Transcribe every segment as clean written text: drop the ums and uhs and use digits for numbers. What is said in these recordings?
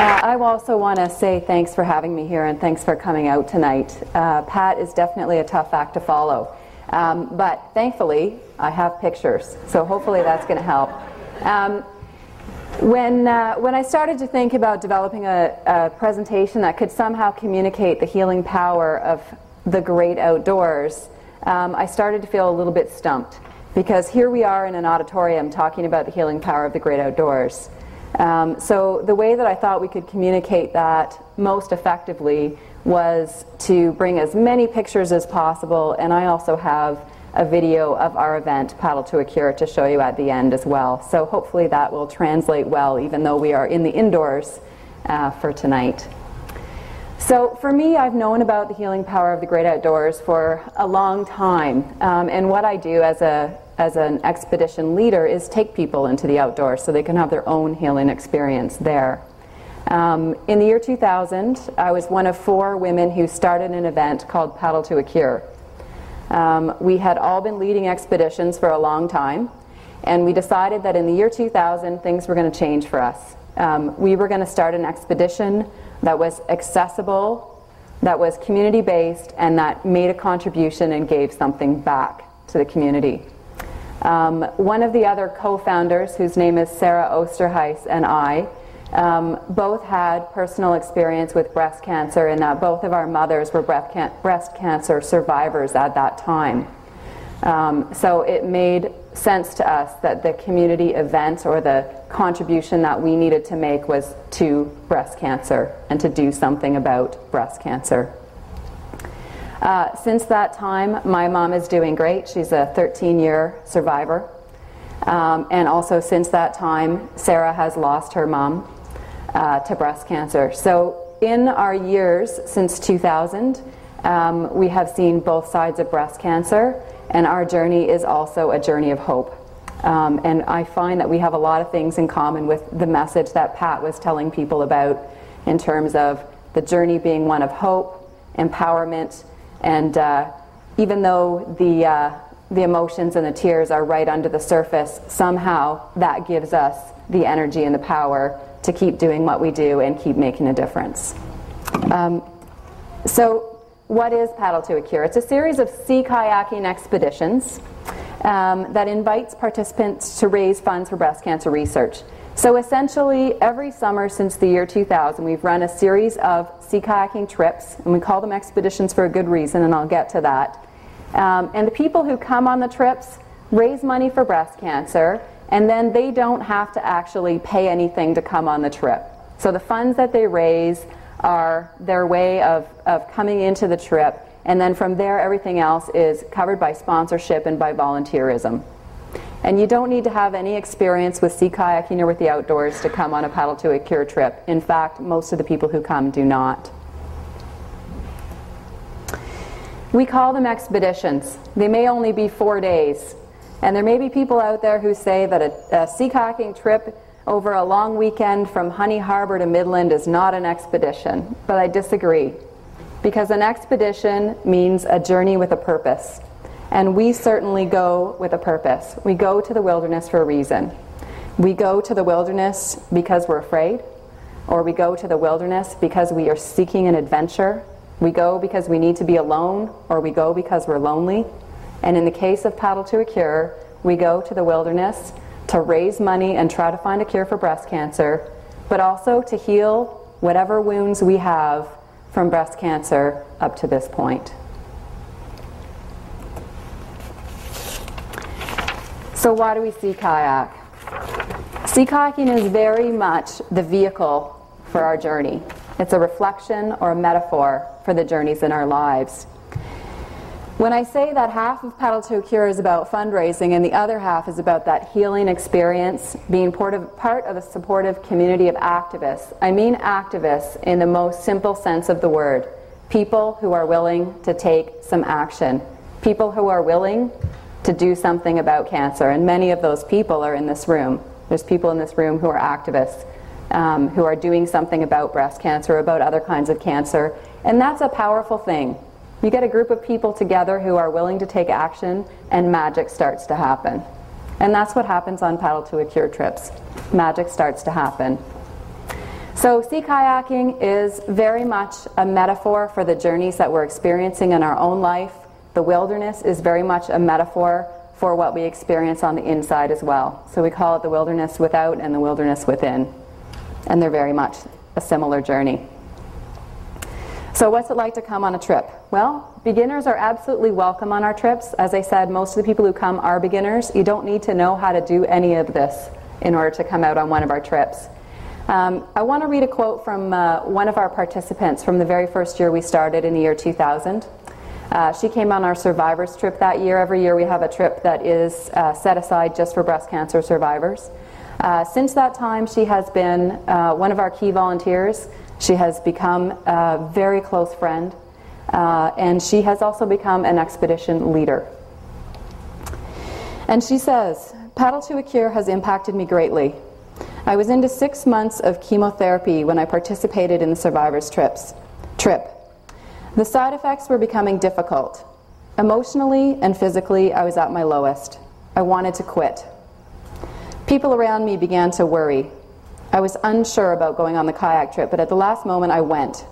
I also want to say thanks for having me here and thanks for coming out tonight. Pat is definitely a tough act to follow, but thankfully I have pictures, so hopefully that's going to help. When I started to think about developing a presentation that could somehow communicate the healing power of the great outdoors, I started to feel a little bit stumped, because here we are in an auditorium talking about the healing power of the great outdoors. So the way that I thought we could communicate that most effectively was to bring as many pictures as possible, and I also have a video of our event, Paddle to a Cure, to show you at the end as well. So hopefully that will translate well, even though we are in the indoors for tonight. So for me, I've known about the healing power of the great outdoors for a long time, and what I do as an expedition leader is take people into the outdoors so they can have their own healing experience there. In the year 2000, I was one of 4 women who started an event called Paddle to a Cure. We had all been leading expeditions for a long time, and we decided that in the year 2000 things were going to change for us. We were going to start an expedition that was accessible, that was community-based, and that made a contribution and gave something back to the community. One of the other co-founders, whose name is Sarah Osterhuis, and I both had personal experience with breast cancer, in that both of our mothers were breast cancer survivors at that time. So it made sense to us that the community event or the contribution that we needed to make was to breast cancer and to do something about breast cancer. Since that time, my mom is doing great. She's a 13-year survivor. And also since that time, Sarah has lost her mom to breast cancer. So in our years since 2000, we have seen both sides of breast cancer, and our journey is also a journey of hope. And I find that we have a lot of things in common with the message that Pat was telling people about, in terms of the journey being one of hope, empowerment, and even though the emotions and the tears are right under the surface, somehow that gives us the energy and the power to keep doing what we do and keep making a difference. So what is Paddle to a Cure? It's a series of sea kayaking expeditions that invites participants to raise funds for breast cancer research. So essentially, every summer since the year 2000, we've run a series of sea kayaking trips, and we call them expeditions for a good reason, and I'll get to that. And the people who come on the trips raise money for breast cancer, and then they don't have to actually pay anything to come on the trip. So the funds that they raise are their way of coming into the trip, and then from there everything else is covered by sponsorship and by volunteerism. And you don't need to have any experience with sea kayaking or with the outdoors to come on a Paddle to a Cure trip. In fact, most of the people who come do not. We call them expeditions. They may only be 4 days. And there may be people out there who say that a sea kayaking trip over a long weekend from Honey Harbor to Midland is not an expedition. But I disagree. Because an expedition means a journey with a purpose. And we certainly go with a purpose. We go to the wilderness for a reason. We go to the wilderness because we're afraid, or we go to the wilderness because we are seeking an adventure. We go because we need to be alone, or we go because we're lonely. And in the case of Paddle to a Cure, we go to the wilderness to raise money and try to find a cure for breast cancer, but also to heal whatever wounds we have from breast cancer up to this point. So why do we sea kayak? Sea kayaking is very much the vehicle for our journey. It's a reflection or a metaphor for the journeys in our lives. When I say that half of Paddle to a Cure is about fundraising and the other half is about that healing experience, being part of a supportive community of activists, I mean activists in the most simple sense of the word. People who are willing to take some action. People who are willing to do something about cancer, and many of those people are in this room. There's people in this room who are activists, who are doing something about breast cancer, about other kinds of cancer, and that's a powerful thing. You get a group of people together who are willing to take action, and magic starts to happen. And that's what happens on Paddle to a Cure trips. Magic starts to happen. So sea kayaking is very much a metaphor for the journeys that we're experiencing in our own life. The wilderness is very much a metaphor for what we experience on the inside as well. So we call it the wilderness without and the wilderness within. And they're very much a similar journey. So what's it like to come on a trip? Well, beginners are absolutely welcome on our trips. As I said, most of the people who come are beginners. You don't need to know how to do any of this in order to come out on one of our trips. I want to read a quote from one of our participants from the very first year we started in the year 2000. She came on our survivors trip that year. Every year we have a trip that is set aside just for breast cancer survivors. Since that time, she has been one of our key volunteers. She has become a very close friend, and she has also become an expedition leader. And she says, "Paddle to a Cure has impacted me greatly. I was into 6 months of chemotherapy when I participated in the survivors trip. The side effects were becoming difficult. Emotionally and physically, I was at my lowest. I wanted to quit. People around me began to worry. I was unsure about going on the kayak trip, but at the last moment I went.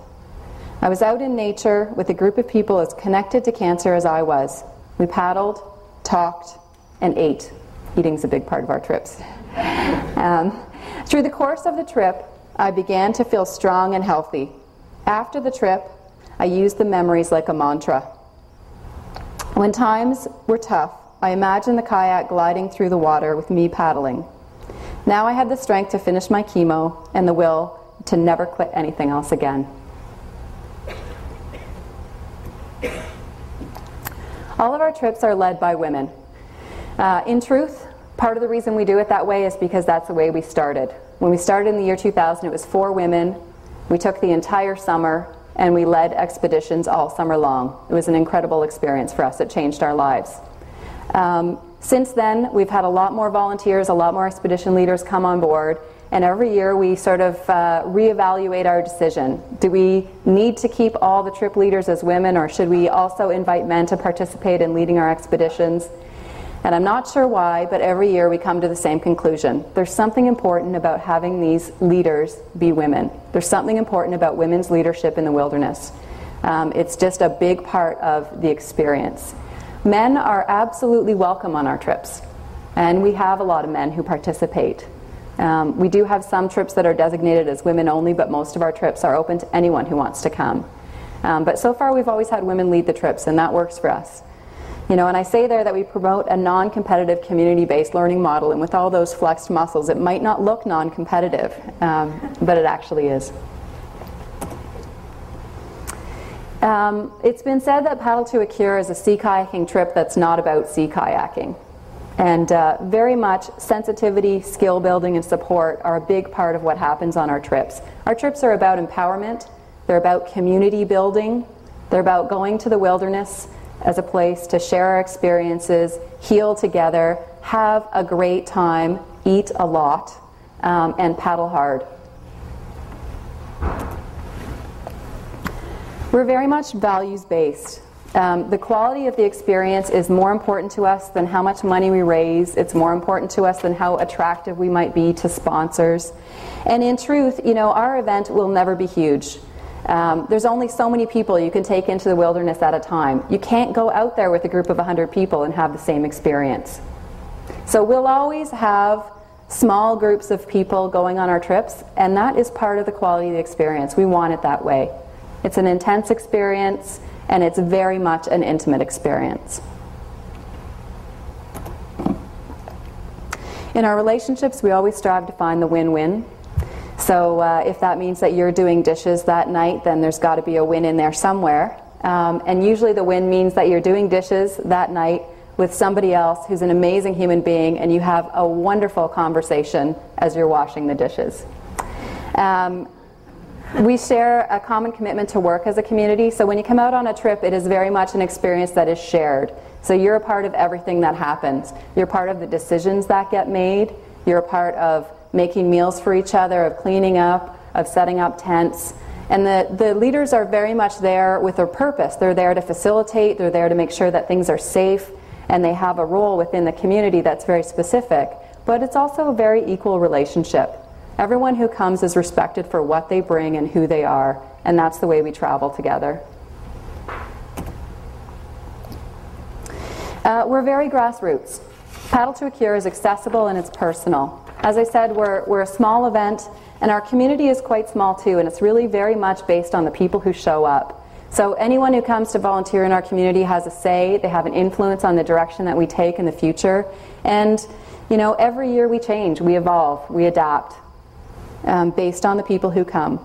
I was out in nature with a group of people as connected to cancer as I was. We paddled, talked, and ate. Eating's a big part of our trips. Through the course of the trip, I began to feel strong and healthy. After the trip, I used the memories like a mantra. When times were tough, I imagined the kayak gliding through the water with me paddling. Now I had the strength to finish my chemo and the will to never quit anything else again." All of our trips are led by women. In truth, part of the reason we do it that way is because that's the way we started. When we started in the year 2000, it was 4 women. We took the entire summer and we led expeditions all summer long. It was an incredible experience for us. It changed our lives. Since then, we've had a lot more volunteers, a lot more expedition leaders come on board, and every year we sort of reevaluate our decision. Do we need to keep all the trip leaders as women, or should we also invite men to participate in leading our expeditions? And I'm not sure why, but every year we come to the same conclusion. There's something important about having these leaders be women. There's something important about women's leadership in the wilderness. It's just a big part of the experience. Men are absolutely welcome on our trips, and we have a lot of men who participate. We do have some trips that are designated as women only, but most of our trips are open to anyone who wants to come. But so far we've always had women lead the trips, and that works for us. You know, and I say there that we promote a non-competitive community-based learning model, and with all those flexed muscles, it might not look non-competitive, but it actually is. It's been said that Paddle to a Cure is a sea kayaking trip that's not about sea kayaking. And very much sensitivity, skill building, and support are a big part of what happens on our trips. Our trips are about empowerment, they're about community building, they're about going to the wilderness as a place to share our experiences, heal together, have a great time, eat a lot, and paddle hard. We're very much values-based. The quality of the experience is more important to us than how much money we raise. It's more important to us than how attractive we might be to sponsors. And in truth, you know, our event will never be huge. There's only so many people you can take into the wilderness at a time. You can't go out there with a group of 100 people and have the same experience. So we'll always have small groups of people going on our trips, and that is part of the quality of the experience. We want it that way. It's an intense experience, and it's very much an intimate experience. In our relationships, we always strive to find the win-win. So if that means that you're doing dishes that night, then there's got to be a win in there somewhere. And usually the win means that you're doing dishes that night with somebody else who's an amazing human being, and you have a wonderful conversation as you're washing the dishes. We share a common commitment to work as a community, so when you come out on a trip, it is very much an experience that is shared. So you're a part of everything that happens. You're part of the decisions that get made. You're a part of making meals for each other, of cleaning up, of setting up tents. And the leaders are very much there with a purpose. They're there to facilitate, they're there to make sure that things are safe, and they have a role within the community that's very specific. But it's also a very equal relationship. Everyone who comes is respected for what they bring and who they are, and that's the way we travel together. We're very grassroots. Paddle to a Cure is accessible and it's personal. As I said, we're a small event, and our community is quite small too, and it's really very much based on the people who show up. So anyone who comes to volunteer in our community has a say, they have an influence on the direction that we take in the future, and you know, every year we change, we evolve, we adapt, based on the people who come.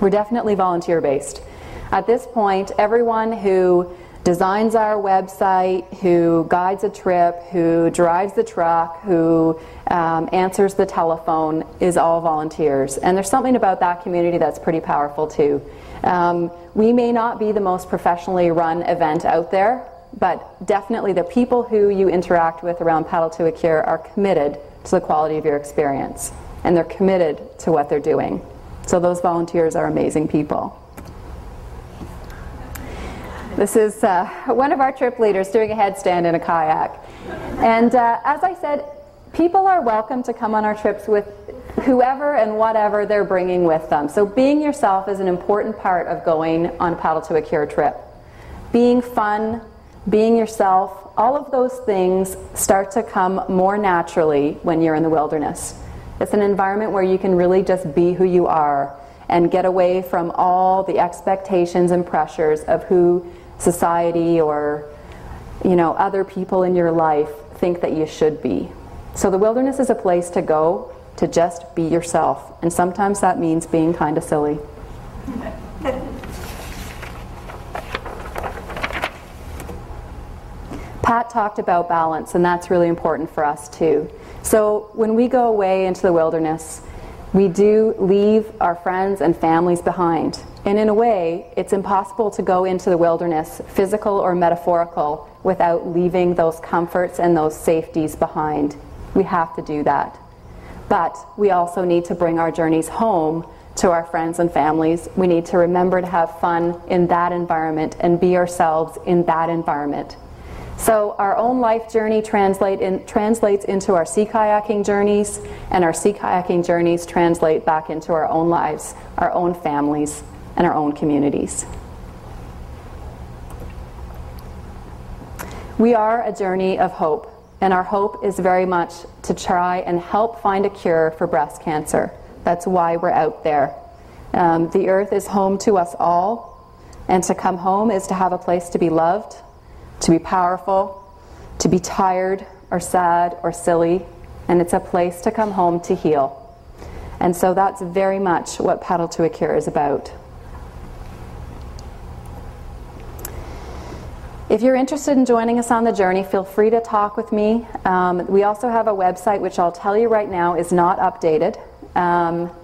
We're definitely volunteer-based. At this point, everyone who designs our website, who guides a trip, who drives the truck, who answers the telephone is all volunteers. And there's something about that community that's pretty powerful too. We may not be the most professionally run event out there, but definitely the people who you interact with around Paddle to a Cure are committed to the quality of your experience. And they're committed to what they're doing. So those volunteers are amazing people. This is one of our trip leaders doing a headstand in a kayak. And as I said, people are welcome to come on our trips with whoever and whatever they're bringing with them. So being yourself is an important part of going on a Paddle to a Cure trip. Being fun, being yourself, all of those things start to come more naturally when you're in the wilderness. It's an environment where you can really just be who you are and get away from all the expectations and pressures of who society or, you know, other people in your life think that you should be. So the wilderness is a place to go to just be yourself, and sometimes that means being kind of silly. Pat talked about balance, and that's really important for us too. So when we go away into the wilderness, we do leave our friends and families behind. And in a way, it's impossible to go into the wilderness, physical or metaphorical, without leaving those comforts and those safeties behind. We have to do that. But we also need to bring our journeys home to our friends and families. We need to remember to have fun in that environment and be ourselves in that environment. So our own life journey translates into our sea kayaking journeys, and our sea kayaking journeys translate back into our own lives, our own families, and our own communities. We are a journey of hope, and our hope is very much to try and help find a cure for breast cancer. That's why we're out there. The earth is home to us all, and to come home is to have a place to be loved, to be powerful, to be tired or sad or silly, and it's a place to come home to heal. And so that's very much what Paddle to a Cure is about. If you're interested in joining us on the journey, feel free to talk with me. We also have a website which I'll tell you right now is not updated.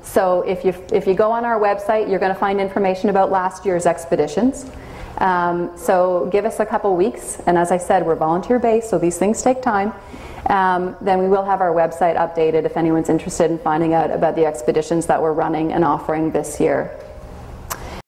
So if you go on our website, you're going to find information about last year's expeditions. So give us a couple weeks, and as I said, we're volunteer-based, so these things take time. Then we will have our website updated if anyone's interested in finding out about the expeditions that we're running and offering this year.